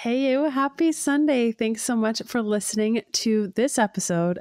Hey, you, happy Sunday. Thanks so much for listening to this episode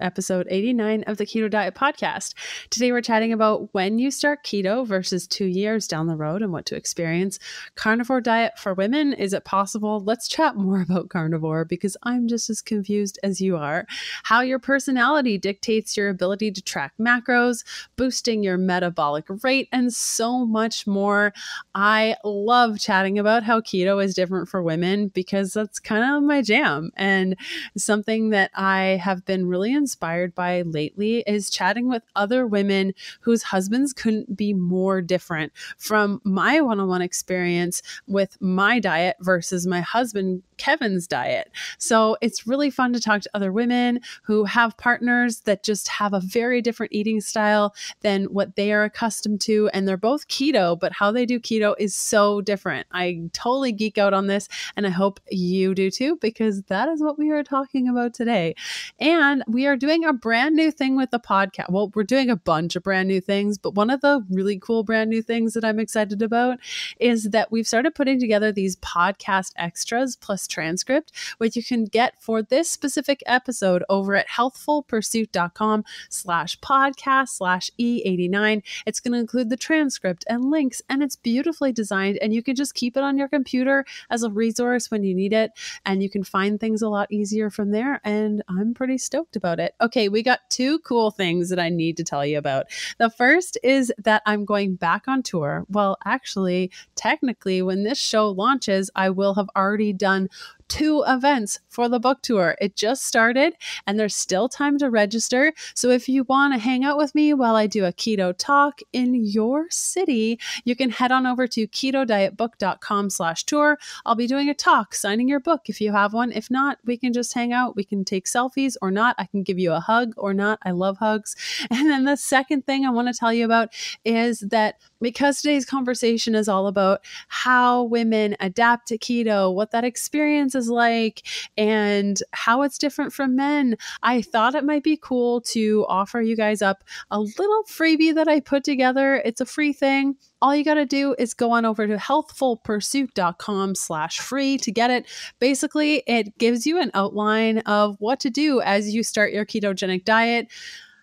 89 of the Keto Diet Podcast. Today, we're chatting about when you start keto versus 2 years down the road and what to experience. Carnivore diet for women, is it possible? Let's chat more about carnivore because I'm just as confused as you are. How your personality dictates your ability to track macros, boosting your metabolic rate, and so much more. I love chatting about how keto is different for women because that's kind of my jam. And something that I have been really inspired by lately is chatting with other women whose husbands couldn't be more different from my one-on-one experience with my diet versus my husband Kevin's diet. So it's really fun to talk to other women who have partners that just have a very different eating style than what they are accustomed to. And they're both keto, but how they do keto is so different. I totally geek out on this, and I hope you do too, because that is what we are talking about today. And we are doing a brand new thing with the podcast. Well, we're doing a bunch of brand new things, but one of the really cool brand new things that I'm excited about is that we've started putting together these podcast extras plus transcript, which you can get for this specific episode over at healthfulpursuit.com/podcast/E89. It's going to include the transcript and links, and it's beautifully designed, and you can just keep it on your computer as a resource when you need it, and you can find things a lot easier from there, and I'm pretty stoked about it. Okay, we got two cool things that I need to tell you about. The first is that I'm going back on tour. Well, actually, technically, when this show launches, I will have already done 2 events for the book tour. It just started and there's still time to register. So if you want to hang out with me while I do a keto talk in your city, you can head on over to ketodietbook.com/tour. I'll be doing a talk, signing your book if you have one. If not, we can just hang out. We can take selfies or not. I can give you a hug or not. I love hugs. And then the second thing I want to tell you about is that because today's conversation is all about how women adapt to keto, what that experience is like, and how it's different from men, I thought it might be cool to offer you guys up a little freebie that I put together. It's a free thing. All you got to do is go on over to healthfulpursuit.com/free to get it. Basically, it gives you an outline of what to do as you start your ketogenic diet,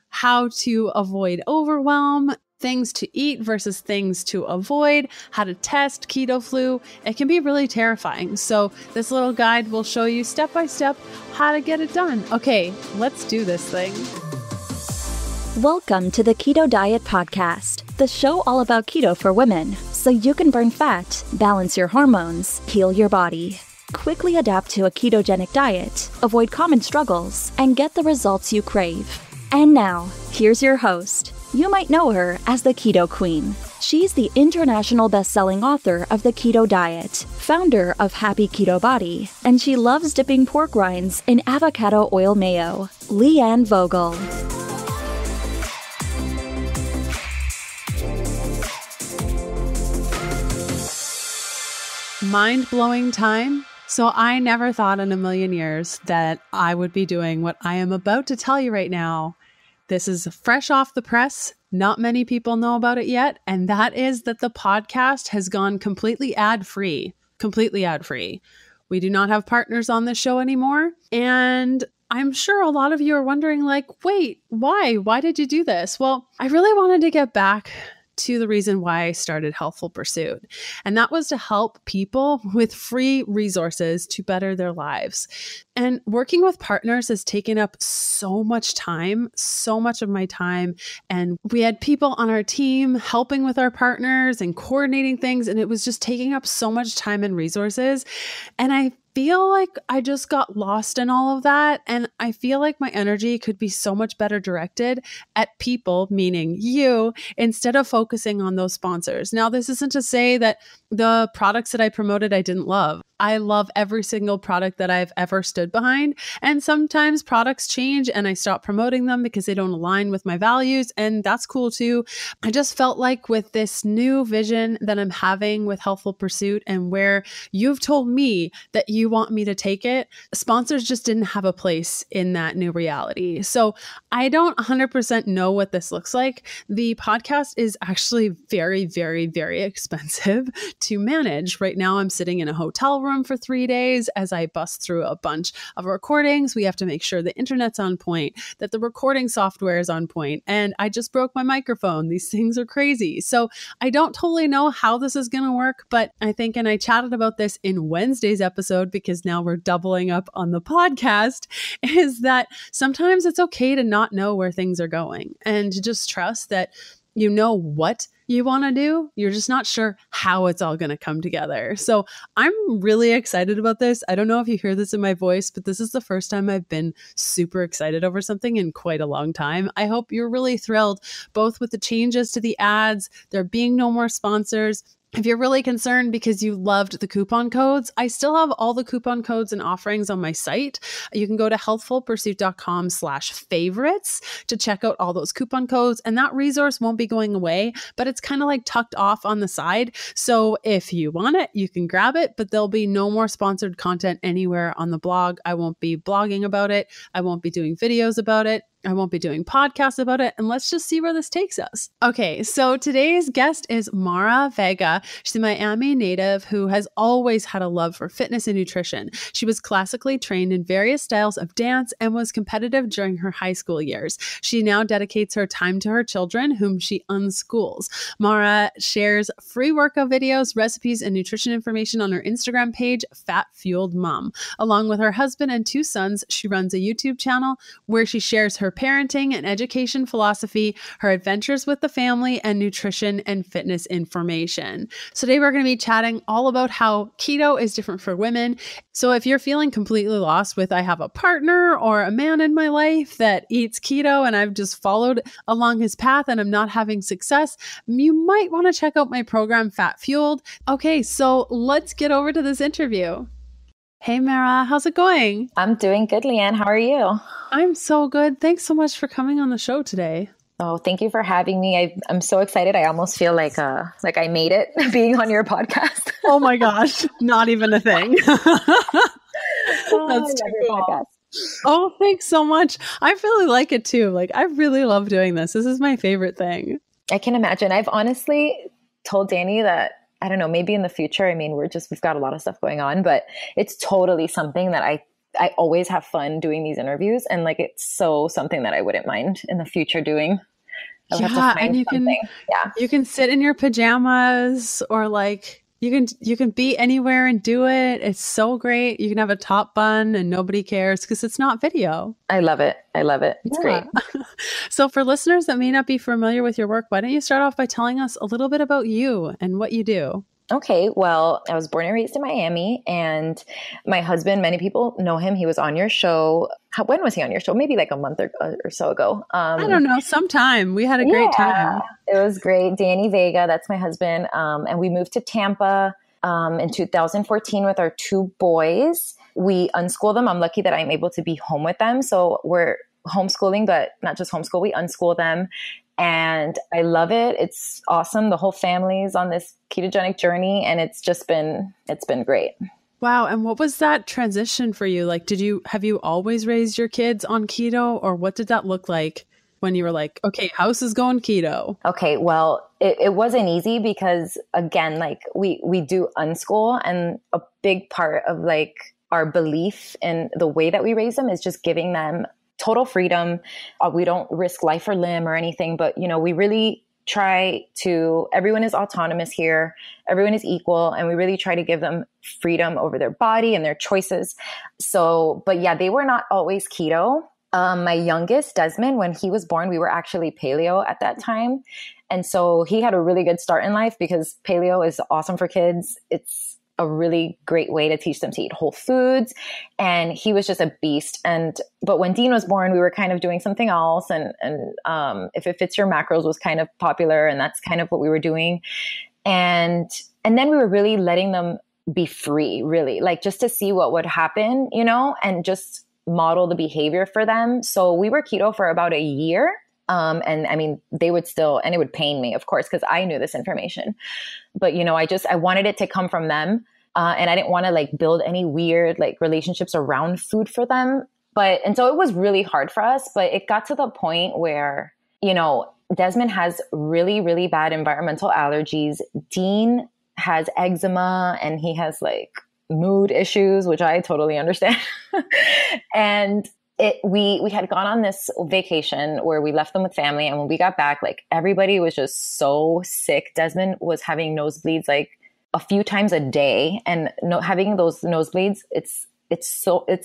how to avoid overwhelm, things to eat versus things to avoid, how to test keto flu. It can be really terrifying. So this little guide will show you step by step how to get it done. Okay, let's do this thing. Welcome to the Keto Diet Podcast, the show all about keto for women, so you can burn fat, balance your hormones, heal your body, quickly adapt to a ketogenic diet, avoid common struggles, and get the results you crave. And now, here's your host. You might know her as the Keto Queen. She's the international best-selling author of The Keto Diet, founder of Happy Keto Body, and she loves dipping pork rinds in avocado oil mayo, Leanne Vogel. Mind-blowing time. So I never thought in a million years that I would be doing what I am about to tell you right now. This is fresh off the press. Not many people know about it yet. And that is that the podcast has gone completely ad-free. Completely ad-free. We do not have partners on this show anymore. And I'm sure a lot of you are wondering, like, wait, why? Why did you do this? Well, I really wanted to get back to the reason why I started Healthful Pursuit. And that was to help people with free resources to better their lives. And working with partners has taken up so much time, so much of my time. And we had people on our team helping with our partners and coordinating things. And it was just taking up so much time and resources. And I feel like I just got lost in all of that. And I feel like my energy could be so much better directed at people, meaning you, instead of focusing on those sponsors. Now, this isn't to say that the products that I promoted, I didn't love. I love every single product that I've ever stood behind. And sometimes products change and I stop promoting them because they don't align with my values. And that's cool too. I just felt like with this new vision that I'm having with Healthful Pursuit and where you've told me that you want me to take it, sponsors just didn't have a place in that new reality. So I don't 100% know what this looks like. The podcast is actually very, very, very expensive to manage. Right now, I'm sitting in a hotel room room for 3 days as I bust through a bunch of recordings. We have to make sure the internet's on point, that the recording software is on point, and I just broke my microphone. These things are crazy. So I don't totally know how this is going to work, but I think, and I chatted about this in Wednesday's episode because now we're doubling up on the podcast, is that sometimes it's okay to not know where things are going and to just trust that you know what you want to do. You're just not sure how it's all going to come together. So I'm really excited about this. I don't know if you hear this in my voice, but this is the first time I've been super excited over something in quite a long time. I hope you're really thrilled, both with the changes to the ads, there being no more sponsors. If you're really concerned because you loved the coupon codes, I still have all the coupon codes and offerings on my site. You can go to healthfulpursuit.com/favorites to check out all those coupon codes. And that resource won't be going away, but it's kind of like tucked off on the side. So if you want it, you can grab it, but there'll be no more sponsored content anywhere on the blog. I won't be blogging about it. I won't be doing videos about it. I won't be doing podcasts about it, and let's just see where this takes us. Okay, so today's guest is Maura Vega. She's a Miami native who has always had a love for fitness and nutrition. She was classically trained in various styles of dance and was competitive during her high school years. She now dedicates her time to her children, whom she unschools. Maura shares free workout videos, recipes, and nutrition information on her Instagram page, Fat Fueled Mom. Along with her husband and 2 sons, she runs a YouTube channel where she shares her parenting and education philosophy, her adventures with the family, and nutrition and fitness information. So today we're going to be chatting all about how keto is different for women. So if you're feeling completely lost with I have a partner or a man in my life that eats keto and I've just followed along his path and I'm not having success, you might want to check out my program, Fat Fueled. Okay, so let's get over to this interview. Hey, Maura, how's it going? I'm doing good, Leanne. How are you? I'm so good. Thanks so much for coming on the show today. Oh, thank you for having me. I'm so excited. I almost feel like I made it being on your podcast. Oh my gosh, not even a thing. That's too cool. Oh, thanks so much. I really like it too. Like, I really love doing this. This is my favorite thing. I can imagine. I've honestly told Danny that, I don't know, maybe in the future, I mean, we've got a lot of stuff going on, but it's totally something that I always have fun doing these interviews. And like, it's so something that I wouldn't mind in the future doing. Yeah. And you can sit in your pajamas or like, you can be anywhere and do it. It's so great. You can have a top bun and nobody cares because it's not video. I love it. It's great. So for listeners that may not be familiar with your work, why don't you start off by telling us a little bit about you and what you do? Okay. Well, I was born and raised in Miami, and my husband, many people know him. He was on your show. When was he on your show? Maybe like a month or so ago. I don't know. Sometime. We had a great time. It was great. Danny Vega, that's my husband. And we moved to Tampa in 2014 with our 2 boys. We unschool them. I'm lucky that I'm able to be home with them. So we're homeschooling, but not just homeschool. We unschool them. And I love it. It's awesome. The whole family is on this ketogenic journey, and it's been great. Wow. And what was that transition for you? Like, have you always raised your kids on keto, or what did that look like when you were like, okay, house is going keto? Okay. Well, it wasn't easy because, again, like we do unschool, and a big part of like our belief in the way that we raise them is just giving them total freedom. We don't risk life or limb or anything, but we really try to, everyone is autonomous here. Everyone is equal. And we really try to give them freedom over their body and their choices. So, but yeah, they were not always keto. My youngest, Desmond, when he was born, we were actually paleo at that time. And so he had a really good start in life because paleo is awesome for kids. It's a really great way to teach them to eat whole foods. And he was just a beast. But when Dean was born, we were kind of doing something else. And If It Fits Your Macros was kind of popular, and that's kind of what we were doing. And then we were really letting them be free, really, like just to see what would happen, and just model the behavior for them. So we were keto for about a year. And I mean, they would still, and it would pain me, of course, because I knew this information, but I wanted it to come from them. And I didn't want to like build any weird like relationships around food for them. And so it was really hard for us, but it got to the point where, Desmond has really, really bad environmental allergies. Dean has eczema, and he has like mood issues, which I totally understand. And we had gone on this vacation where we left them with family. And when we got back, like everybody was just so sick. Desmond was having nosebleeds like a few times a day, and having those nosebleeds, it's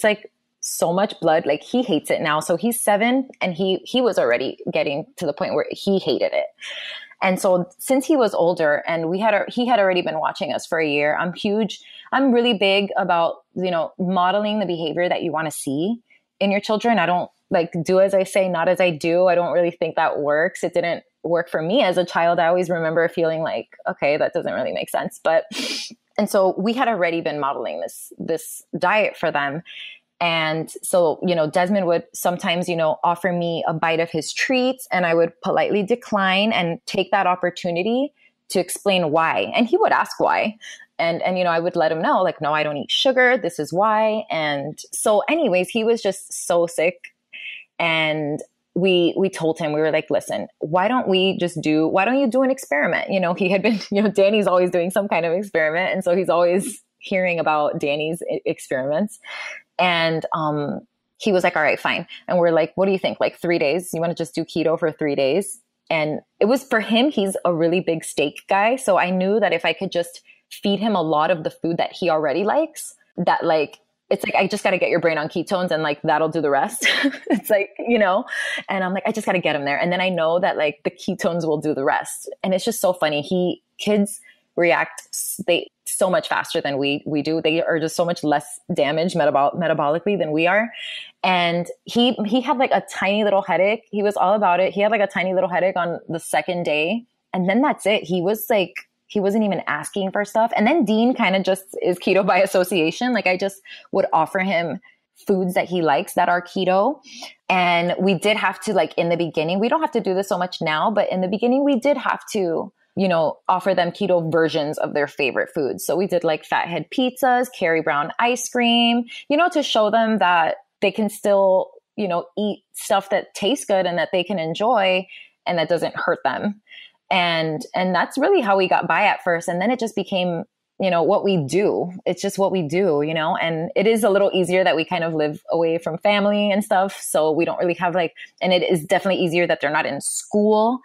like so much blood. Like he hates it now. So he's 7 and he was already getting to the point where he hated it. And so since he was older and he had already been watching us for a year, I'm really big about, modeling the behavior that you want to see in your children. I don't like do as I say, not as I do. I don't really think that works. It didn't work for me as a child. I always remember feeling like, okay, that doesn't really make sense. And so we had already been modeling this diet for them. And so, Desmond would sometimes, offer me a bite of his treats, and I would politely decline and take that opportunity to explain why. And he would ask why. And I would let him know, like, no, I don't eat sugar. This is why. And so anyways, he was just so sick. And we told him, we were like, listen, why don't you do an experiment? He had been, Danny's always doing some kind of experiment. And so he's always hearing about Danny's experiments. And he was like, all right, fine. And we're like, what do you think? Like 3 days? You want to just do keto for 3 days? And it was for him, he's a really big steak guy. So I knew that if I could just feed him a lot of the food that he already likes, that like, it's like, I just got to get your brain on ketones and like, that'll do the rest. It's like, and I'm like, I just got to get him there. And then I know that like the ketones will do the rest. And it's just so funny. Kids react so much faster than we do. They are just so much less damaged metabolically than we are. And he had like a tiny little headache. He was all about it. He had like a tiny little headache on the second day. And then that's it. He wasn't even asking for stuff. And then Dean kind of just is keto by association. Like I just would offer him foods that he likes that are keto. And we did have to, like in the beginning, we don't have to do this so much now, but in the beginning we did have to, offer them keto versions of their favorite foods. So we did like fathead pizzas, Carrie Brown ice cream, to show them that they can still, eat stuff that tastes good and that they can enjoy and that doesn't hurt them. And that's really how we got by at first. And then it just became, what we do. It's just what we do, and it is a little easier that we kind of live away from family and stuff. So we don't really have and it is definitely easier that they're not in school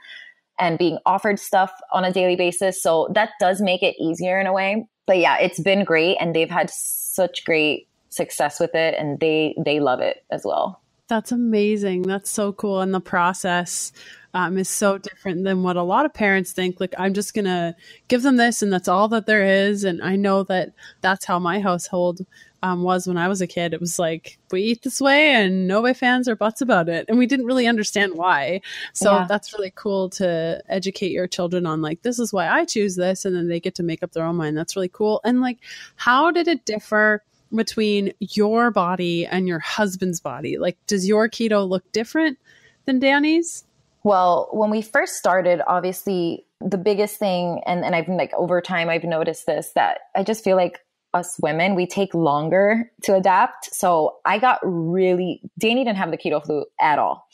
and being offered stuff on a daily basis. So that does make it easier in a way. But yeah, it's been great. And they've had such great success with it. And they love it as well. That's amazing. That's so cool. And the process is so different than what a lot of parents think. Like, I'm just going to give them this and that's all that there is. And I know that that's how my household was when I was a kid. It was like, we eat this way and no ifs, ands, or buts about it. And we didn't really understand why. So that's really cool to educate your children on like, this is why I choose this. And then they get to make up their own mind. That's really cool. And like, how did it differ between your body and your husband's body? Like, does your keto look different than Danny's? Well, when we first started, obviously the biggest thing, and I've like over time, I've noticed this, that I just feel like us women, we take longer to adapt. So Danny didn't have the keto flu at all.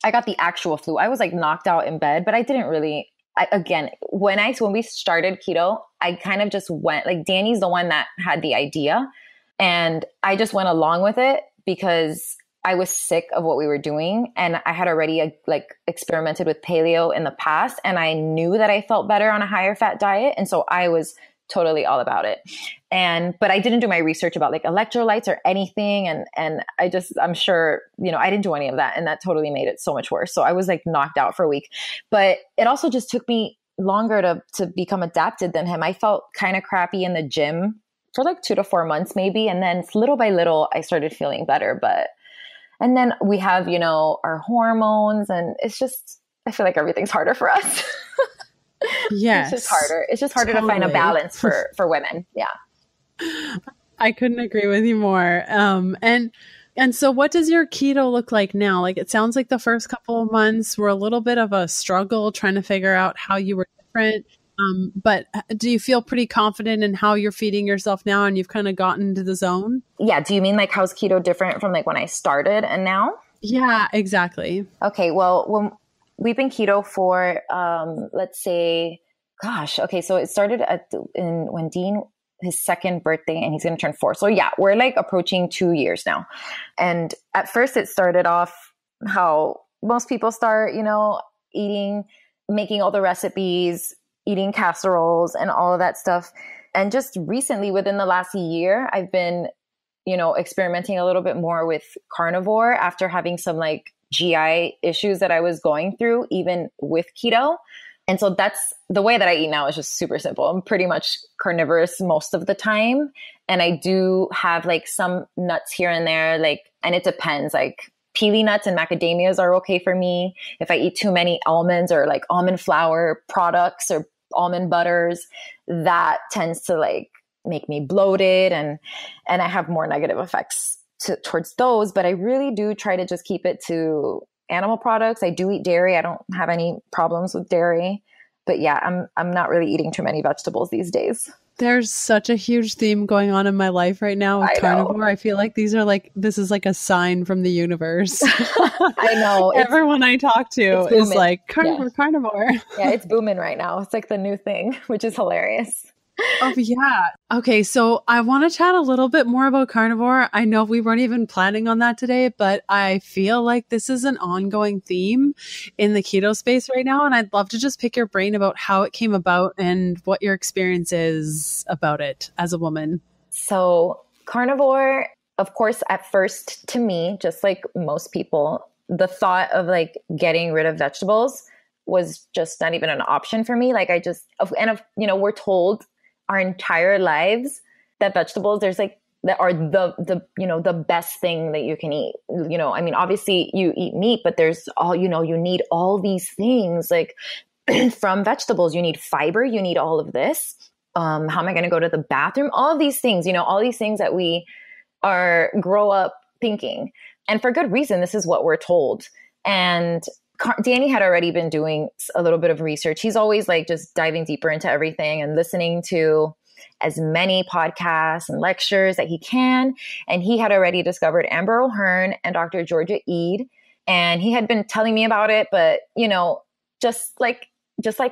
I got the actual flu. I was like knocked out in bed, but I didn't really, when we started keto, I kind of just went, like Danny's the one that had the idea. And I just went along with it because I was sick of what we were doing. And I had already experimented with paleo in the past. And I knew that I felt better on a higher fat diet. And so I was totally all about it. But I didn't do my research about like electrolytes or anything. And I'm sure, I didn't do any of that. And that totally made it so much worse. So I was like knocked out for a week, but it also just took me longer to become adapted than him. I felt kind of crappy in the gym for like 2 to 4 months maybe. And then little by little, I started feeling better. And then we have, our hormones, and it's just, I feel like everything's harder for us. Yes. It's just harder. It's just harder to find a balance for women. Yeah. I couldn't agree with you more. And so what does your keto look like now? Like, it sounds like the first couple of months were a little bit of a struggle trying to figure out how you were different. But do you feel pretty confident in how you're feeding yourself now and you've kind of gotten into the zone? Yeah. Do you mean like how's keto different from like when I started and now? Yeah, exactly. Okay. Well, we've been keto for, let's say, so it started when Dean his second birthday and he's going to turn 4. So yeah, we're like approaching 2 years now. And at first it started off how most people start, you know, eating, making all the recipes, eating casseroles and all of that stuff. And just recently, within the last year, I've been, you know, experimenting a little bit more with carnivore after having some like GI issues that I was going through, even with keto. And so that's the way that I eat now is just super simple. I'm pretty much carnivorous most of the time. And I do have like some nuts here and there, like, and it depends, like peely nuts and macadamias are okay for me. If I eat too many almonds or like almond flour products or almond butters, that tends to like make me bloated and I have more negative effects towards those. But I really do try to just keep it to animal products. I do eat dairy. I don't have any problems with dairy, but yeah, I'm not really eating too many vegetables these days. There's such a huge theme going on in my life right now with carnivore. I feel like this is like a sign from the universe. I know. Everyone I talk to is like, carnivore. Yeah, it's booming right now. It's like the new thing, which is hilarious. Oh, yeah. Okay, so I want to chat a little bit more about carnivore. I know we weren't even planning on that today, but I feel like this is an ongoing theme in the keto space right now. And I'd love to just pick your brain about how it came about and what your experience is about it as a woman. So carnivore, of course, at first to me, just like most people, the thought of like getting rid of vegetables was just not even an option for me. Like you know, we're told our entire lives that vegetables, that are the you know, the best thing that you can eat. You know, I mean, obviously you eat meat, but there's all, you know, you need all these things like from vegetables. You need fiber, you need all of this. How am I going to go to the bathroom? All of these things, you know, all these things that we grow up thinking. And for good reason, this is what we're told. And Danny had already been doing a little bit of research. He's always like just diving deeper into everything and listening to as many podcasts and lectures that he can. And he had already discovered Amber O'Hearn and Dr. Georgia Ede. And he had been telling me about it, but you know, just like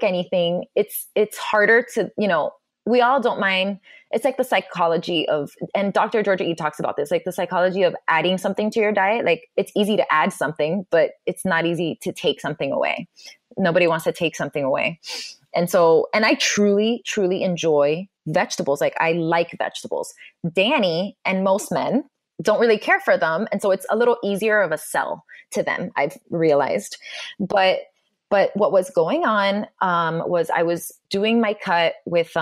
anything, it's harder to, you know, we all don't mind. It's like the psychology of, and Dr. Georgia Ede talks about this, like the psychology of adding something to your diet. Like it's easy to add something, but it's not easy to take something away. Nobody wants to take something away. And so, and I truly, truly enjoy vegetables. Like I like vegetables. Danny and most men don't really care for them. And so it's a little easier of a sell to them, I've realized. But what was going on was I was doing my cut with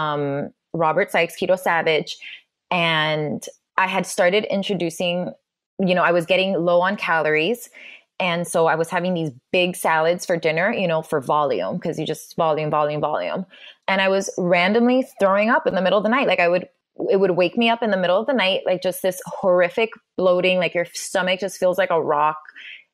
Robert Sykes, Keto Savage, and I had started introducing, you know, I was getting low on calories. And so I was having these big salads for dinner, you know, for volume, because you just volume. And I was randomly throwing up in the middle of the night. Like it would wake me up in the middle of the night, like just this horrific bloating, like your stomach just feels like a rock.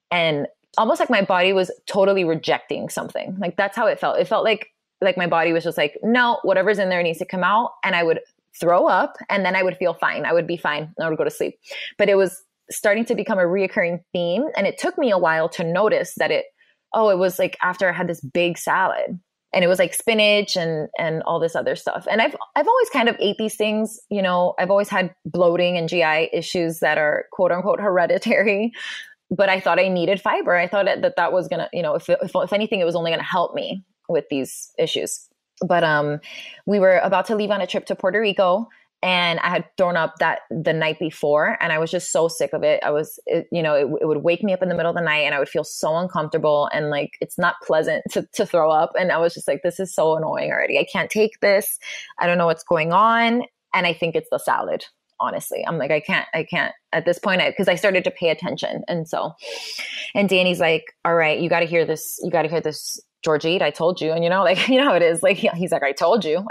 And almost like my body was totally rejecting something. Like that's how it felt. It felt like my body was just like, no, whatever's in there needs to come out. And I would throw up and then I would feel fine. I would be fine. And I would go to sleep. But it was starting to become a reoccurring theme. And it took me a while to notice that it was like after I had this big salad and it was like spinach and all this other stuff. And I've always kind of ate these things, you know, I've always had bloating and GI issues that are quote unquote hereditary. But I thought I needed fiber. I thought that was going to, you know, if anything, it was only going to help me with these issues. But we were about to leave on a trip to Puerto Rico and I had thrown up the night before and I was just so sick of it. It would wake me up in the middle of the night and I would feel so uncomfortable and like, it's not pleasant to throw up. And I was just like, this is so annoying already. I can't take this. I don't know what's going on. And I think it's the salad. Honestly, I'm like, I can't at this point, because I started to pay attention. And Danny's like, all right, you got to hear this. You got to hear this, Georgia Ede, I told you. And you know, like, you know how it is. Like, he's like, I told you.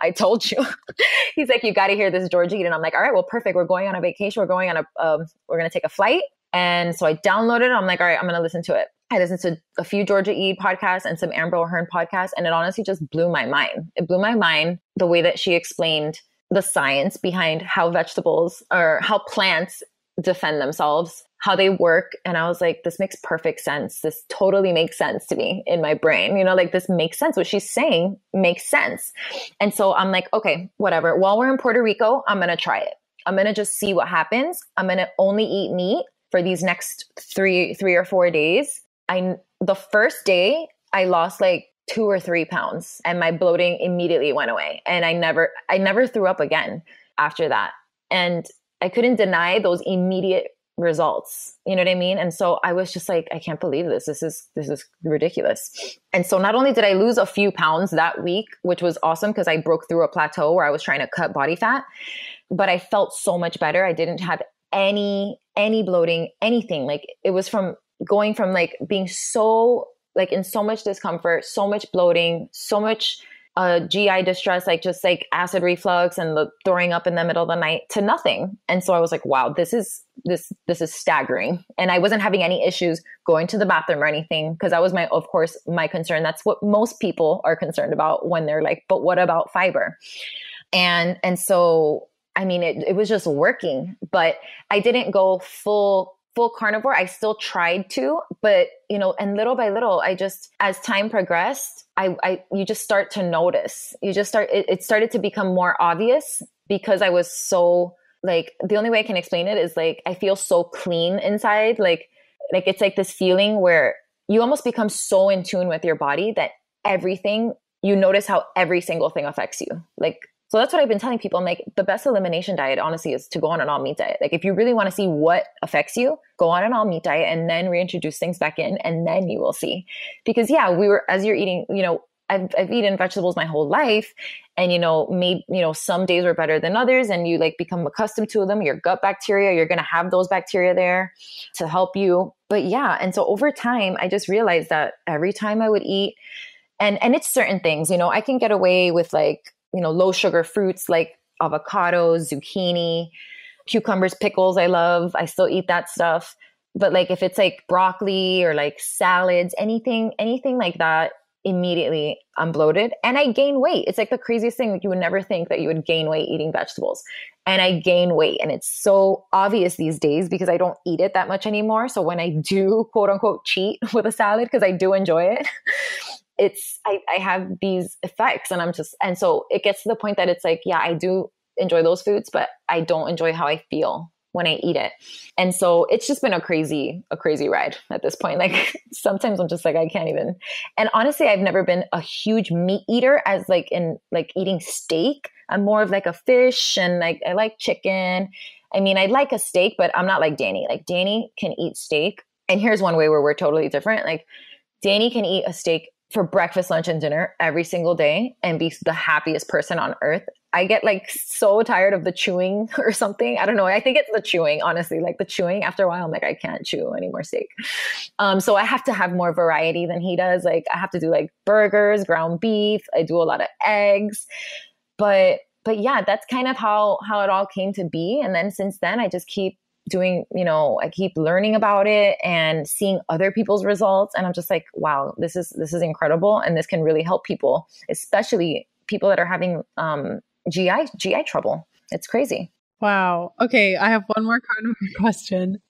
He's like, you got to hear this, Georgia Ede. And I'm like, all right, well, perfect. We're going on a vacation. We're going on we're going to take a flight. And so I downloaded it. I'm like, all right, I'm going to listen to it. I listened to a few Georgia Ede podcasts and some Amber O'Hearn podcasts. And it honestly just blew my mind. It blew my mind the way that she explained the science behind how vegetables or how plants defend themselves, how they work. And I was like, this makes perfect sense. This totally makes sense to me in my brain. Like this makes sense. What she's saying makes sense. And so I'm like, okay, whatever. While we're in Puerto Rico, I'm going to try it. I'm going to just see what happens. I'm going to only eat meat for these next three or 4 days. The first day I lost like 2 or 3 pounds and my bloating immediately went away. And I never threw up again after that. And I couldn't deny those immediate results. You know what I mean? And so I was just like, I can't believe this. This is ridiculous. And so not only did I lose a few pounds that week, which was awesome because I broke through a plateau where I was trying to cut body fat, but I felt so much better. I didn't have any bloating, anything. Like it was from going from like being so like in so much discomfort, so much bloating, so much GI distress, like just like acid reflux and the throwing up in the middle of the night to nothing. And so I was like, wow, this is staggering. And I wasn't having any issues going to the bathroom or anything because that was of course, my concern. That's what most people are concerned about when they're like, but what about fiber? And so, I mean, it was just working, but I didn't go full carnivore. I still tried to, but and little by little, as time progressed, you just start to notice, it started to become more obvious because I was so like, the only way I can explain it is like, I feel so clean inside. Like it's like this feeling where you almost become so in tune with your body that everything, you notice how every single thing affects you. Like, so that's what I've been telling people. I'm like, the best elimination diet, honestly, is to go on an all meat diet. Like if you really want to see what affects you, go on an all meat diet and then reintroduce things back in, and then you will see. Because as you're eating, I've eaten vegetables my whole life, and some days were better than others, and you like become accustomed to them. Your gut bacteria, you're going to have those bacteria there to help you. But yeah, and so over time, I just realized that every time I would eat, and it's certain things, I can get away with like, low sugar fruits like avocados, zucchini, cucumbers, pickles. I love. I still eat that stuff. But like if it's like broccoli or like salads, anything like that, immediately I'm bloated and I gain weight. It's like the craziest thing. Like you would never think that you would gain weight eating vegetables, and I gain weight. And it's so obvious these days because I don't eat it that much anymore. So when I do quote unquote cheat with a salad, because I do enjoy it, I have these effects, and so it gets to the point that it's like, yeah, I do enjoy those foods, but I don't enjoy how I feel when I eat it. And so it's just been a crazy ride at this point. Like sometimes I'm just like, I can't even. And honestly, I've never been a huge meat eater as like in like eating steak. I'm more of like a fish, and like I like chicken. I mean, I like a steak, but I'm not like Danny. Like Danny can eat steak. And here's one way where we're totally different. Like Danny can eat a steak for breakfast, lunch, and dinner every single day and be the happiest person on earth. I get like so tired of the chewing or something. I don't know. I think it's the chewing, honestly, like the chewing. After a while, I'm like, I can't chew any more steak. So I have to have more variety than he does. Like I have to do like burgers, ground beef. I do a lot of eggs, but yeah, that's kind of how it all came to be. And then since then, I just keep doing, I keep learning about it and seeing other people's results. And I'm just like, wow, this is incredible. And this can really help people, especially people that are having GI trouble. It's crazy. Wow. Okay. I have one more kind of question.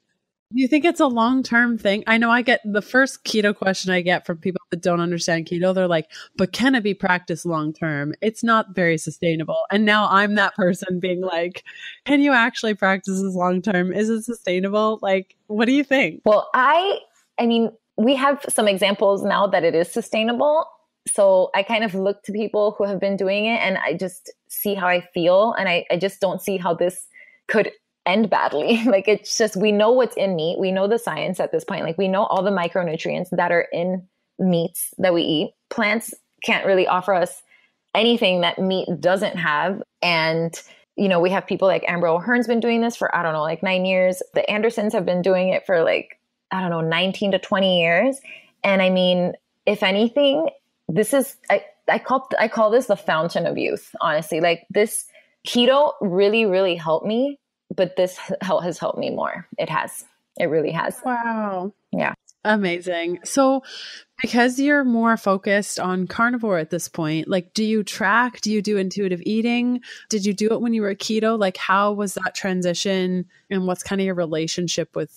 Do you think it's a long-term thing? I know I get the first keto question I get from people that don't understand keto. They're like, but can it be practiced long-term? It's not very sustainable. And now I'm that person being like, can you actually practice this long-term? Is it sustainable? Like, what do you think? Well, I mean, we have some examples now that it is sustainable. So I kind of look to people who have been doing it and I just see how I feel. And I just don't see how this could end badly. Like it's just, we know what's in meat. We know the science at this point. Like we know all the micronutrients that are in meats that we eat. Plants can't really offer us anything that meat doesn't have. And, we have people like Amber O'Hearn's been doing this for, I don't know, like 9 years. The Andersons have been doing it for like, I don't know, 19 to 20 years. And I mean, if anything, this is, I call this the fountain of youth, honestly. Like this keto really, really helped me. But this has helped me more. It has. It really has. Wow. Yeah. Amazing. So because you're more focused on carnivore at this point, like, do you track? Do you do intuitive eating? Did you do it when you were keto? Like, how was that transition, and what's kind of your relationship with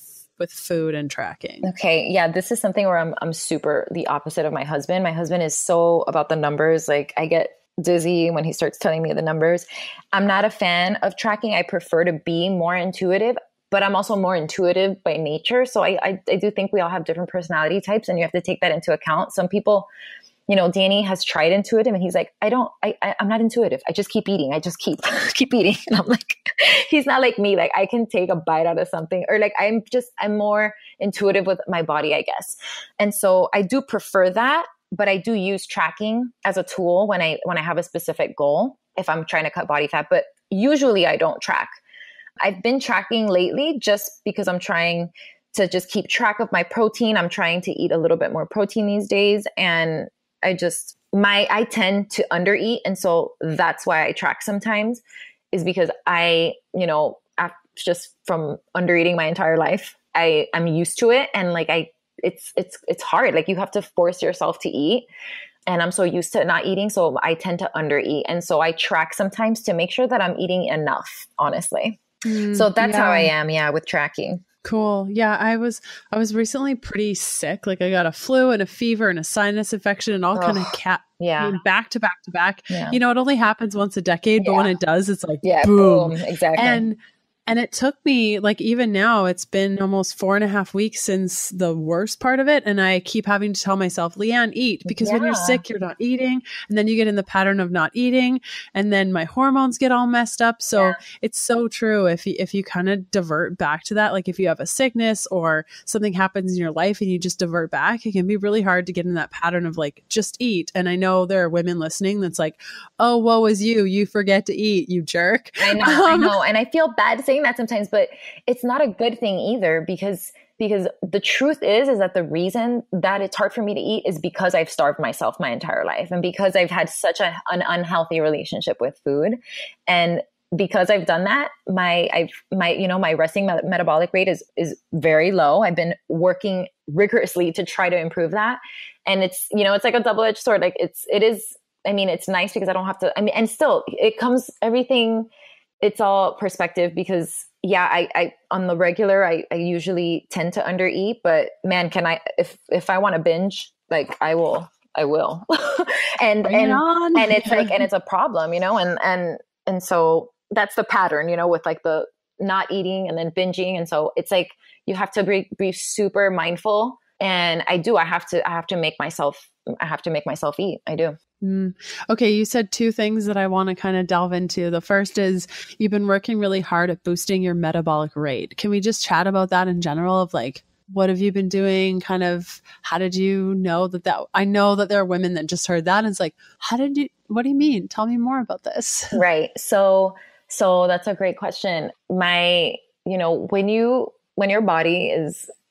food and tracking? Okay. Yeah. This is something where I'm super the opposite of my husband. My husband is so about the numbers. Like, I get dizzy when he starts telling me the numbers. I'm not a fan of tracking. I prefer to be more intuitive, but I'm also more intuitive by nature. So I do think we all have different personality types, and you have to take that into account. Some people, Danny has tried intuitive, and he's like, I'm not intuitive. I just keep eating. I just keep eating. And I'm like, he's not like me. Like, I can take a bite out of something, or like, I'm more intuitive with my body, I guess. And so I do prefer that, but I do use tracking as a tool when I have a specific goal, if I'm trying to cut body fat, but usually I don't track. I've been tracking lately just because I'm trying to just keep track of my protein. I'm trying to eat a little bit more protein these days. And I tend to undereat. And so that's why I track sometimes, is because just from undereating my entire life, I'm used to it. And like, it's hard. Like, you have to force yourself to eat. And I'm so used to not eating. So I tend to undereat. And so I track sometimes to make sure that I'm eating enough, honestly. So that's how I am, with tracking. Cool. Yeah, I was recently pretty sick. Like, I got a flu and a fever and a sinus infection and all kind of back to back to back. Yeah. It only happens once a decade, but when it does, it's like boom. Exactly. And it took me, like, even now, it's been almost 4.5 weeks since the worst part of it. And I keep having to tell myself, Leanne, eat, because when you're sick, you're not eating. And then you get in the pattern of not eating. And then my hormones get all messed up. So it's so true. If you kind of divert back to that, like if you have a sickness or something happens in your life and you just divert back, it can be really hard to get in that pattern of like, just eat. And I know there are women listening that's like, oh, woe is you. You forget to eat, you jerk. I know. And I feel bad saying that sometimes, but it's not a good thing either, because the truth is that the reason that it's hard for me to eat is because I've starved myself my entire life, and because I've had such an unhealthy relationship with food. And because I've done that, my resting metabolic rate is very low. I've been working rigorously to try to improve that. And it's like a double-edged sword. Like it's nice because I don't have to, and still it comes everything. It's all perspective, because I on the regular, I usually tend to undereat, but man, if I want to binge, like I will. and it's like, and it's a problem, and so that's the pattern, with like the not eating and then binging. And so it's like, you have to be super mindful. And I have to make myself eat. I do. Okay. You said two things that I want to kind of delve into. The first is you've been working really hard at boosting your metabolic rate. Can we just chat about that in general, of like, what have you been doing? Kind of, how did you know that I know that there are women that just heard that and it's like, what do you mean? Tell me more about this. Right. So that's a great question.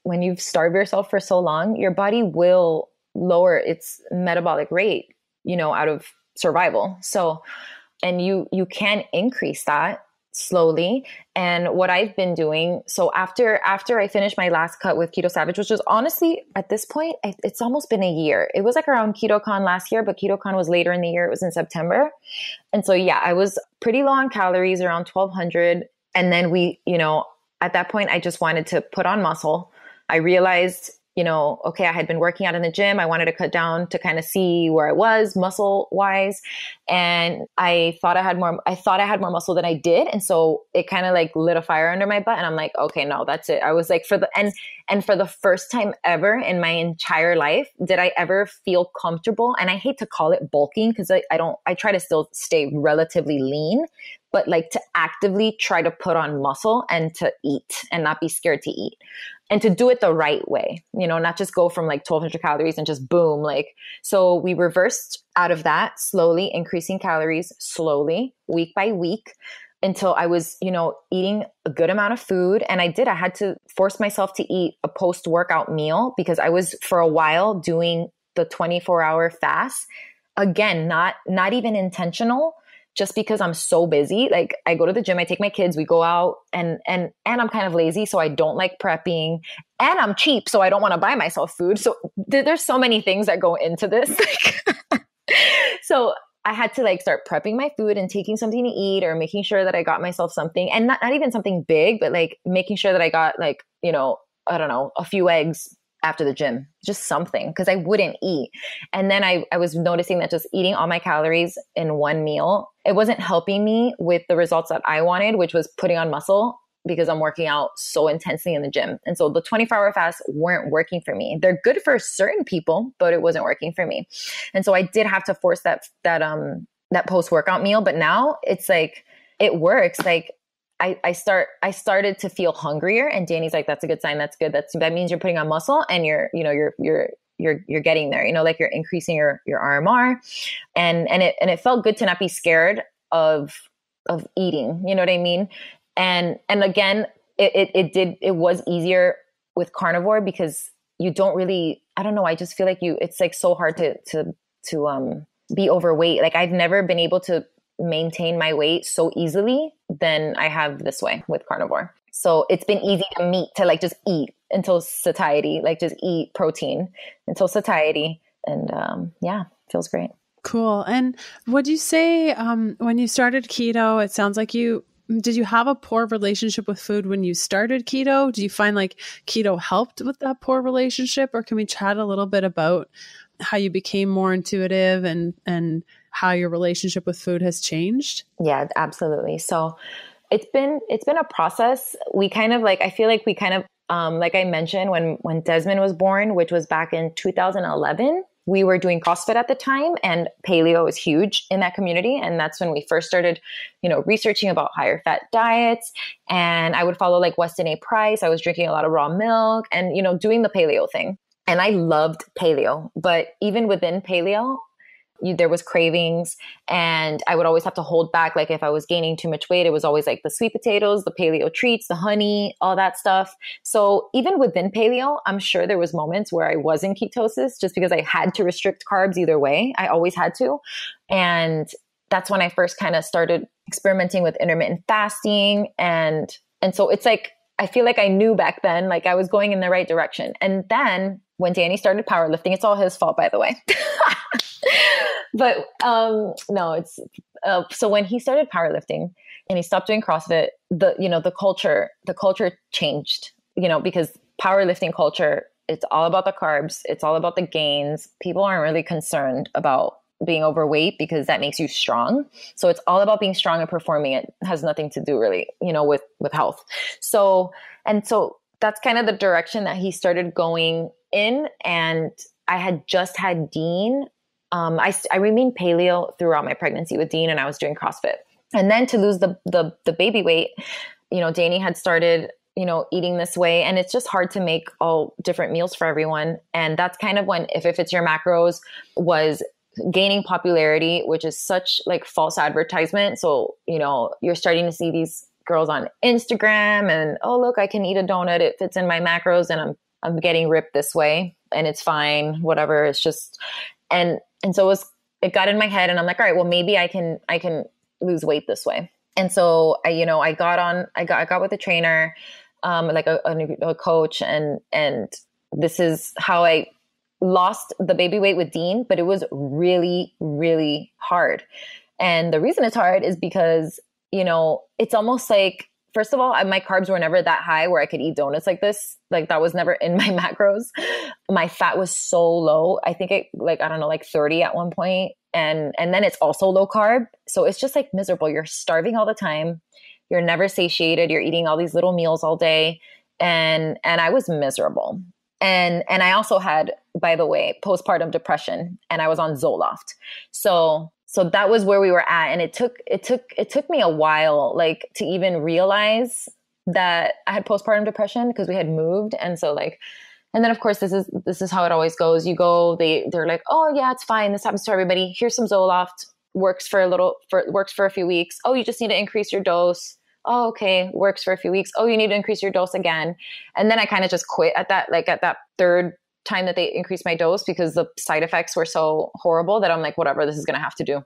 When you've starved yourself for so long, your body will lower its metabolic rate, out of survival. So, and you can increase that slowly. And what I've been doing, so after I finished my last cut with Keto Savage, which was honestly at this point, it's almost been a year. It was like around KetoCon last year, but KetoCon was later in the year. It was in September. And so, I was pretty low on calories, around 1,200. And then at that point, I just wanted to put on muscle. I realized, okay, I had been working out in the gym. I wanted to cut down to kind of see where I was muscle wise. And I thought I had more muscle than I did. And so it kind of like lit a fire under my butt. And I'm like, okay, no, that's it. I was like, for the first time ever in my entire life, did I ever feel comfortable? And I hate to call it bulking, because I try to still stay relatively lean, but like to actively try to put on muscle and to eat and not be scared to eat. And to do it the right way, not just go from like 1,200 calories and just boom. So we reversed out of that, slowly increasing calories slowly, week by week, until I was, eating a good amount of food. And I had to force myself to eat a post-workout meal, because I was for a while doing the 24-hour fast. Again, not even intentional, just because I'm so busy. Like I go to the gym, I take my kids, we go out, and I'm kind of lazy, so I don't like prepping, and I'm cheap, so I don't want to buy myself food. So there's so many things that go into this. So I had to like start prepping my food and taking something to eat, or making sure that I got myself something, and not even something big, but like making sure that I got like, you know, I don't know, a few eggs after the gym, just something, because I wouldn't eat. And then I was noticing that just eating all my calories in one meal, it wasn't helping me with the results that I wanted, which was putting on muscle, because I'm working out so intensely in the gym. And so the 24-hour fasts weren't working for me. They're good for certain people, but it wasn't working for me. And so I did have to force that post-workout meal. But now it's like, it works. Like I started to feel hungrier, and Danny's like, that's a good sign. That's good. That means you're putting on muscle, and you're getting there, you know, like you're increasing your RMR, and it felt good to not be scared of eating, you know what I mean? And again, it was easier with carnivore, because you don't really, I don't know, I just feel like it's like so hard to be overweight. Like I've never been able to maintain my weight so easily than I have this way with carnivore. So it's been easy to like just eat until satiety, like just eat protein until satiety. And yeah, feels great. Cool. And would you say when you started keto, it sounds like did you have a poor relationship with food when you started keto? Do you find like keto helped with that poor relationship? Or can we chat a little bit about how you became more intuitive and how your relationship with food has changed? Yeah, absolutely. So it's been a process. We kind of like, I feel like we kind of, like I mentioned, when Desmond was born, which was back in 2011, we were doing CrossFit at the time, and paleo was huge in that community. And that's when we first started, you know, researching about higher fat diets. And I would follow like Weston A. Price. I was drinking a lot of raw milk and, you know, doing the paleo thing. And I loved paleo, but even within paleo, there was cravings, and I would always have to hold back. Like if I was gaining too much weight, it was always like the sweet potatoes, the paleo treats, the honey, all that stuff. So even within paleo, I'm sure there was moments where I was in ketosis just because I had to restrict carbs either way. I always had to. And that's when I first kind of started experimenting with intermittent fasting. And so it's like, I feel like I knew back then, like I was going in the right direction. And then when Danny started powerlifting, it's all his fault, by the way. But no, it's so when he started powerlifting and he stopped doing CrossFit, the culture changed, you know, because powerlifting culture, it's all about the carbs, it's all about the gains. People aren't really concerned about being overweight because that makes you strong. So it's all about being strong and performing. It has nothing to do really, you know, with health. So that's kind of the direction that he started going in. And I had just had Dean. I remained paleo throughout my pregnancy with Dean, and I was doing CrossFit. And then to lose the baby weight, you know, Danny had started, you know, eating this way, and it's just hard to make all different meals for everyone. And that's kind of when If It's Your Macros was gaining popularity, which is such like false advertisement. So, you know, you're starting to see these girls on Instagram and, oh, look, I can eat a donut. It fits in my macros, and I'm getting ripped this way, and it's fine, whatever. It's just, and so it got in my head, and I'm like, all right, well, maybe I can lose weight this way. And so I got with a trainer, like a coach, and this is how I lost the baby weight with Dean, but it was really, really hard. And the reason it's hard is because, you know, it's almost like, first of all, my carbs were never that high where I could eat donuts like this. Like that was never in my macros. My fat was so low. I think like 30 at one point. And then it's also low carb. So it's just like miserable. You're starving all the time. You're never satiated. You're eating all these little meals all day. And I was miserable. And I also had, by the way, postpartum depression, and I was on Zoloft. So that was where we were at. And it took me a while, like, to even realize that I had postpartum depression, because we had moved. And so like, and then of course, this is how it always goes. You go, they're like, oh yeah, it's fine. This happens to everybody. Here's some Zoloft, works for a few weeks. Oh, you just need to increase your dose. Oh, okay. Works for a few weeks. Oh, you need to increase your dose again. And then I kind of just quit at that third time that they increased my dose because the side effects were so horrible that I'm like, whatever, this is going to have to do.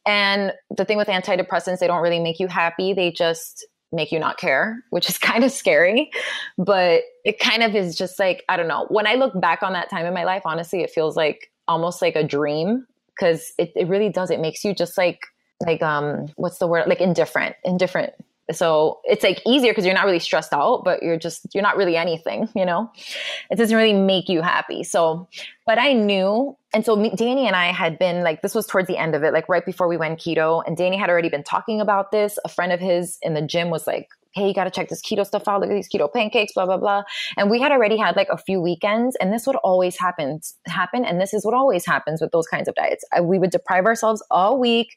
And the thing with antidepressants, they don't really make you happy. They just make you not care, which is kind of scary, but it kind of is just like, I don't know. When I look back on that time in my life, honestly, it feels like almost like a dream, because it really does. It makes you just like, what's the word? Like indifferent. So it's like easier because you're not really stressed out, but you're not really anything, you know, it doesn't really make you happy. So, but I knew. And so Danny and I had been like, this was towards the end of it, like right before we went keto, and Danny had already been talking about this. A friend of his in the gym was like, hey, you got to check this keto stuff out. Look at these keto pancakes, blah, blah, blah. And we had already had like a few weekends, and this would always happen. And this is what always happens with those kinds of diets. We would deprive ourselves all week,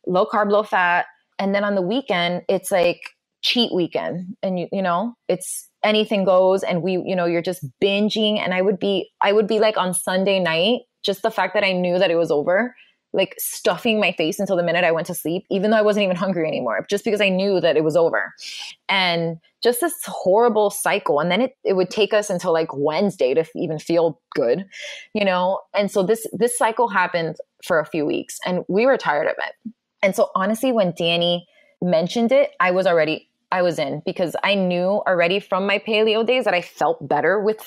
low carb, low fat. And then on the weekend, it's like cheat weekend, and you know, it's anything goes. And you're just binging. And I would be like on Sunday night, just the fact that I knew that it was over, like stuffing my face until the minute I went to sleep, even though I wasn't even hungry anymore, just because I knew that it was over. And just this horrible cycle. And then it would take us until like Wednesday to even feel good, you know? And so this cycle happened for a few weeks, and we were tired of it. And so honestly, when Danny mentioned it, I was in, because I knew already from my paleo days that I felt better with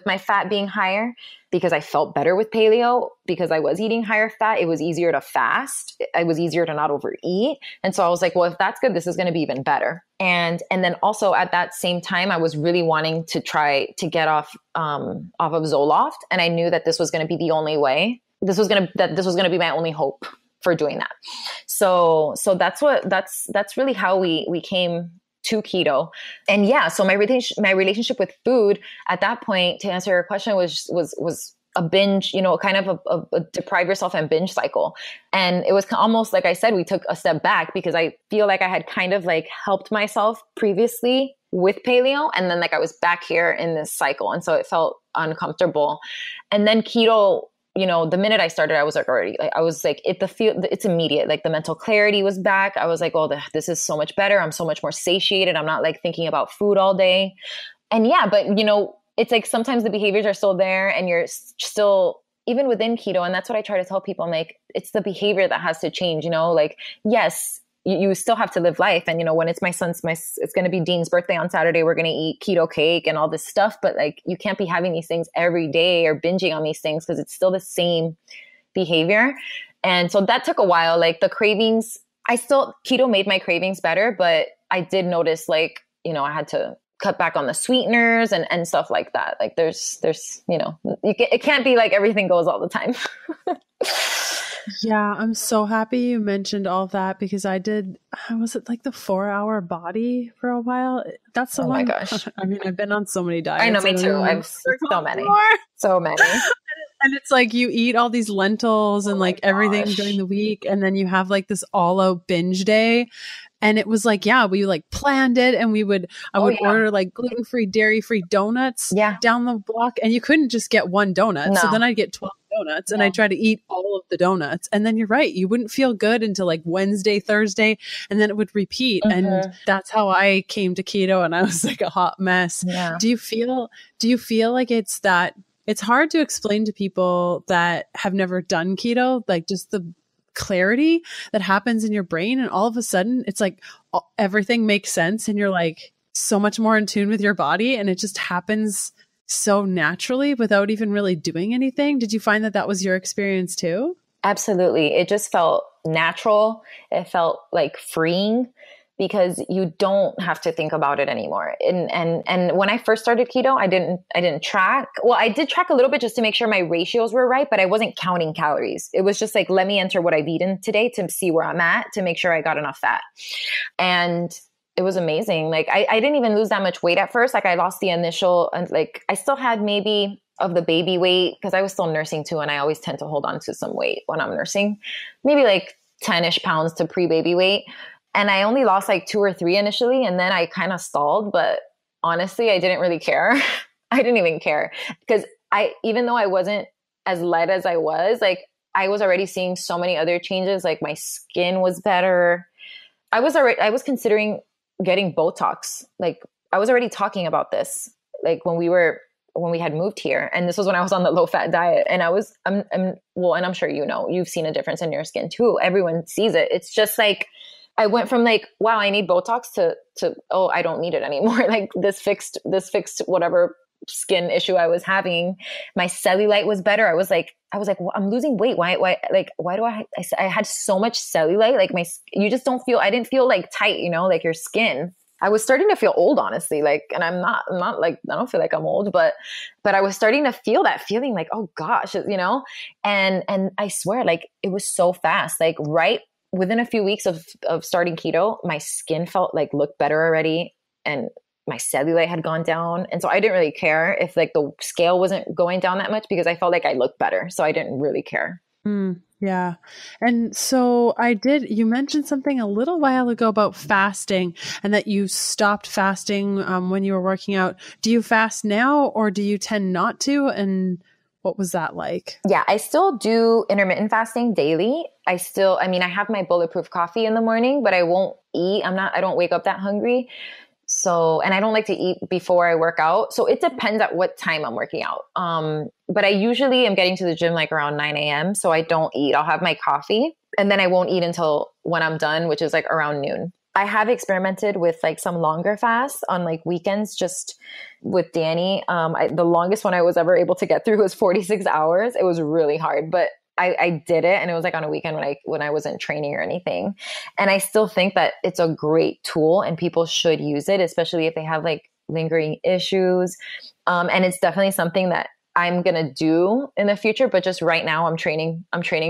my fat being higher, because I felt better with paleo because I was eating higher fat. It was easier to fast. It was easier to not overeat. And so I was like, well, if that's good, this is going to be even better. And then also at that same time, I was really wanting to try to get off of Zoloft. And I knew that this was going to be the only way. This was going to be my only hope for doing that. So that's really how we came to keto. And yeah, so my relationship with food at that point, to answer your question, was a binge, you know, kind of a deprive yourself and binge cycle. And it was almost like I said, we took a step back, because I feel like I had kind of like helped myself previously with paleo. And then like I was back here in this cycle. And so it felt uncomfortable. And then keto, you know, the minute I started, I was like already, like, I was like, it's immediate. Like the mental clarity was back. I was like, oh, this is so much better. I'm so much more satiated. I'm not like thinking about food all day. And yeah, but you know, it's like sometimes the behaviors are still there, and you're still, even within keto. And that's what I try to tell people. I'm like, it's the behavior that has to change, you know, like, yes, you still have to live life. And, you know, when it's it's going to be Dean's birthday on Saturday, we're going to eat keto cake and all this stuff. But like, you can't be having these things every day or binging on these things, because it's still the same behavior. And so that took a while. Like the cravings, keto made my cravings better, but I did notice, like, you know, I had to cut back on the sweeteners and stuff like that. Like there's, you know, it can't be like everything goes all the time. Yeah, I'm so happy you mentioned all that, because was it like the 4-hour body for a while? That's the one. Oh my gosh. I mean, I've been on so many diets. I know, me too. I've so many. And it's like you eat all these lentils and like everything during the week, and then you have like this all out binge day. And it was like, yeah, we like planned it, and I would order like gluten-free, dairy-free donuts down the block, and you couldn't just get one donut. No. So then I'd get 12 donuts, and I try to eat all of the donuts. And then you're right, you wouldn't feel good until like Wednesday, Thursday, and then it would repeat. Mm-hmm. And that's how I came to keto, and I was like a hot mess. Yeah. Do you feel like it's hard to explain to people that have never done keto, like just the clarity that happens in your brain, and all of a sudden it's like everything makes sense, and you're like so much more in tune with your body, and it just happens so naturally without even really doing anything? Did you find that was your experience too? Absolutely. It just felt natural. It felt like freeing, because you don't have to think about it anymore. And when I first started keto, I didn't track. Well, I did track a little bit just to make sure my ratios were right, but I wasn't counting calories. It was just like, let me enter what I've eaten today to see where I'm at, to make sure I got enough fat. And it was amazing. Like I didn't even lose that much weight at first. Like I lost the initial, and like I still had maybe of the baby weight, because I was still nursing too. And I always tend to hold on to some weight when I'm nursing, maybe like 10-ish pounds to pre-baby weight. And I only lost like 2 or 3 initially. And then I kind of stalled, but honestly, I didn't really care. I didn't even care, because even though I wasn't as light as I was, like I was already seeing so many other changes. Like my skin was better. I was considering getting Botox. Like I was already talking about this, like when we were when we had moved here. And this was when I was on the low fat diet. And and I'm sure, you've seen a difference in your skin too. Everyone sees it. It's just like, I went from like, wow, I need Botox to, oh, I don't need it anymore. Like this fixed whatever skin issue I was having. My cellulite was better. I was like, well, I'm losing weight. Why do I had so much cellulite? Like you just don't feel, I didn't feel like tight, like your skin. I was starting to feel old, honestly, like, and I'm not like, I don't feel like I'm old, but I was starting to feel that feeling like, oh gosh, and I swear, like it was so fast, like right within a few weeks of starting keto, my skin looked better already. And my cellulite had gone down. And so I didn't really care if like the scale wasn't going down that much because I felt like I looked better. So I didn't really care. Yeah. And so you mentioned something a little while ago about fasting and that you stopped fasting when you were working out. Do you fast now or do you tend not to? And what was that like? Yeah, I still do intermittent fasting daily. I have my bulletproof coffee in the morning, but I won't eat. I don't wake up that hungry. So, and I don't like to eat before I work out. So it depends at what time I'm working out. But I usually am getting to the gym like around 9 a.m. So I don't eat. I'll have my coffee and then I won't eat until when I'm done, which is like around noon. I have experimented with like some longer fasts on like weekends, just with Danny. The longest one I was ever able to get through was 46 hours. It was really hard, but I did it. And it was like on a weekend when I wasn't training or anything. And I still think that it's a great tool and people should use it, especially if they have like lingering issues. And it's definitely something that I'm going to do in the future. But just right now I'm training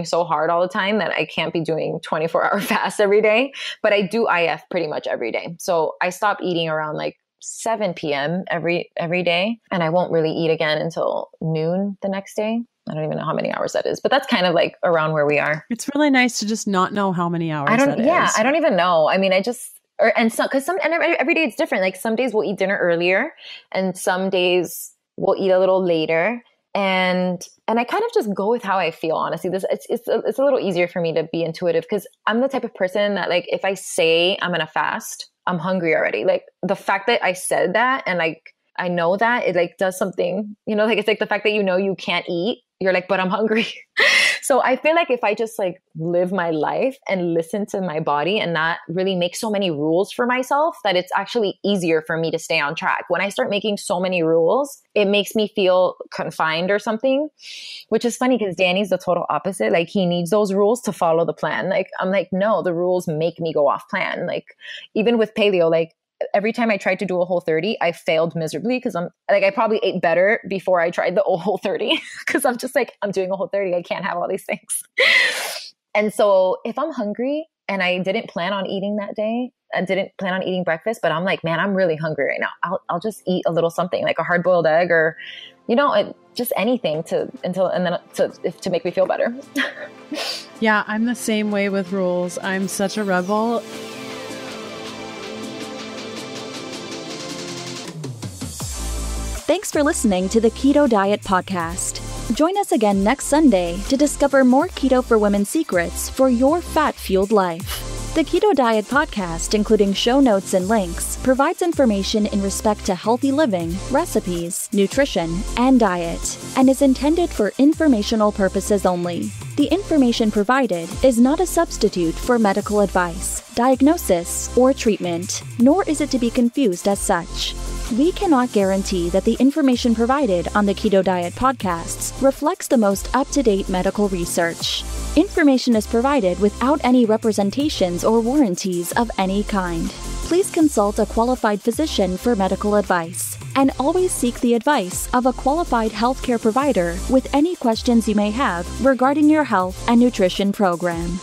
so hard all the time that I can't be doing 24-hour fasts every day, but I do IF pretty much every day. So I stop eating around like 7 p.m. every day. And I won't really eat again until noon the next day. I don't even know how many hours that is, but that's kind of like around where we are. It's really nice to just not know how many hours that is. I don't even know. I mean, every day it's different. Like some days we'll eat dinner earlier and some days we'll eat a little later. And I kind of just go with how I feel, honestly. It's a little easier for me to be intuitive because I'm the type of person that like, if I say I'm going to fast, I'm hungry already. Like the fact that I said that and like, I know that it like does something, like it's like the fact that you can't eat, you're like, but I'm hungry. So I feel like if I just like live my life and listen to my body and not really make so many rules for myself, that it's actually easier for me to stay on track. When I start making so many rules, it makes me feel confined or something, which is funny because Danny's the total opposite. Like he needs those rules to follow the plan. Like I'm like, no, the rules make me go off plan. Like even with paleo, like every time I tried to do a Whole30, I failed miserably because I probably ate better before I tried the Whole30 because I'm just like, I'm doing a Whole30. I can't have all these things. And so if I'm hungry and I didn't plan on eating that day, I didn't plan on eating breakfast, but I'm like, man, I'm really hungry right now. I'll just eat a little something like a hard-boiled egg or, just anything to make me feel better. Yeah, I'm the same way with rules. I'm such a rebel. Thanks for listening to the Keto Diet Podcast. Join us again next Sunday to discover more keto for women secrets for your fat-fueled life. The Keto Diet Podcast, including show notes and links, provides information in respect to healthy living, recipes, nutrition, and diet, and is intended for informational purposes only. The information provided is not a substitute for medical advice, diagnosis, or treatment, nor is it to be confused as such. We cannot guarantee that the information provided on the Keto Diet podcasts reflects the most up-to-date medical research. Information is provided without any representations or warranties of any kind. Please consult a qualified physician for medical advice, and always seek the advice of a qualified healthcare provider with any questions you may have regarding your health and nutrition program.